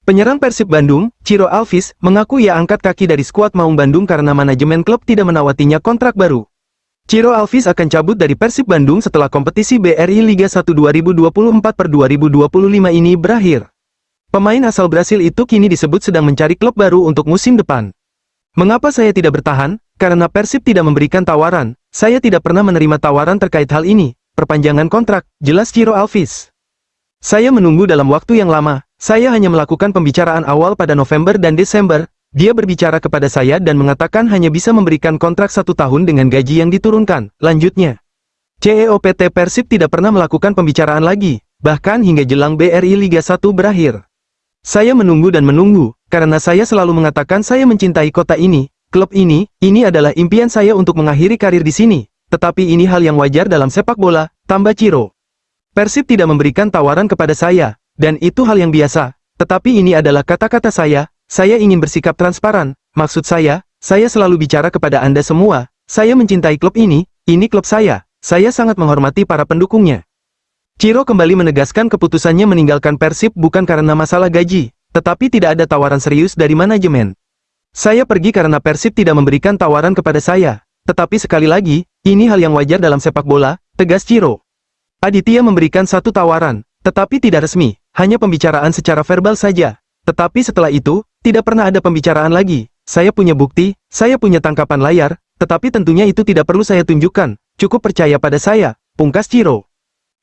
Penyerang Persib Bandung, Ciro Alvis, mengaku ia angkat kaki dari skuad Maung Bandung karena manajemen klub tidak menawatinya kontrak baru. Ciro Alvis akan cabut dari Persib Bandung setelah kompetisi BRI Liga 1 2024/2025 ini berakhir. Pemain asal Brasil itu kini disebut sedang mencari klub baru untuk musim depan. Mengapa saya tidak bertahan? Karena Persib tidak memberikan tawaran. Saya tidak pernah menerima tawaran terkait hal ini. Perpanjangan kontrak, jelas Ciro Alvis. Saya menunggu dalam waktu yang lama. Saya hanya melakukan pembicaraan awal pada November dan Desember. Dia berbicara kepada saya dan mengatakan hanya bisa memberikan kontrak 1 tahun dengan gaji yang diturunkan. Lanjutnya, CEOPT Persib tidak pernah melakukan pembicaraan lagi, bahkan hingga jelang BRI Liga 1 berakhir. Saya menunggu dan menunggu, karena saya selalu mengatakan saya mencintai kota ini, klub ini adalah impian saya untuk mengakhiri karir di sini. Tetapi ini hal yang wajar dalam sepak bola, tambah Ciro. Persib tidak memberikan tawaran kepada saya. Dan itu hal yang biasa, tetapi ini adalah kata-kata saya ingin bersikap transparan, maksud saya selalu bicara kepada Anda semua, saya mencintai klub ini klub saya sangat menghormati para pendukungnya. Ciro kembali menegaskan keputusannya meninggalkan Persib bukan karena masalah gaji, tetapi tidak ada tawaran serius dari manajemen. Saya pergi karena Persib tidak memberikan tawaran kepada saya, tetapi sekali lagi, ini hal yang wajar dalam sepak bola, tegas Ciro. Aditya memberikan satu tawaran, tetapi tidak resmi. Hanya pembicaraan secara verbal saja. Tetapi setelah itu, tidak pernah ada pembicaraan lagi. Saya punya bukti, saya punya tangkapan layar, tetapi tentunya itu tidak perlu saya tunjukkan. Cukup percaya pada saya, pungkas Ciro.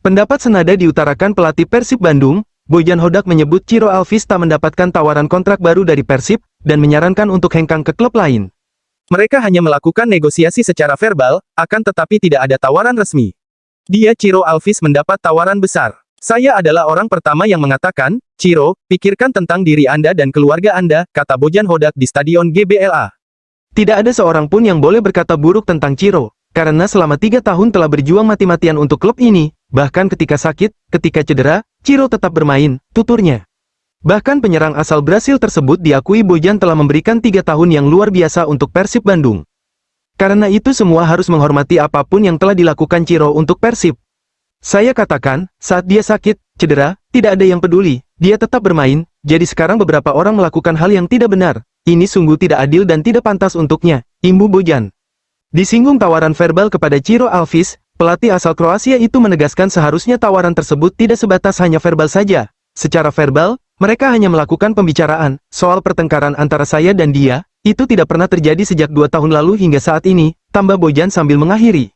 Pendapat senada diutarakan pelatih Persib Bandung, Bojan Hodak menyebut Ciro Alvis tak mendapatkan tawaran kontrak baru dari Persib, dan menyarankan untuk hengkang ke klub lain. Mereka hanya melakukan negosiasi secara verbal, akan tetapi tidak ada tawaran resmi. Dia Ciro Alvis mendapat tawaran besar. Saya adalah orang pertama yang mengatakan, Ciro, pikirkan tentang diri Anda dan keluarga Anda, kata Bojan Hodak di Stadion GBLA. Tidak ada seorang pun yang boleh berkata buruk tentang Ciro, karena selama 3 tahun telah berjuang mati-matian untuk klub ini, bahkan ketika sakit, ketika cedera, Ciro tetap bermain, tuturnya. Bahkan penyerang asal Brasil tersebut diakui Bojan telah memberikan 3 tahun yang luar biasa untuk Persib Bandung. Karena itu semua harus menghormati apapun yang telah dilakukan Ciro untuk Persib. Saya katakan, saat dia sakit, cedera, tidak ada yang peduli, dia tetap bermain, jadi sekarang beberapa orang melakukan hal yang tidak benar. Ini sungguh tidak adil dan tidak pantas untuknya, imbu Bojan. Disinggung tawaran verbal kepada Ciro Alvis, pelatih asal Kroasia itu menegaskan seharusnya tawaran tersebut tidak sebatas hanya verbal saja. Secara verbal, mereka hanya melakukan pembicaraan, soal pertengkaran antara saya dan dia, itu tidak pernah terjadi sejak 2 tahun lalu hingga saat ini, tambah Bojan sambil mengakhiri.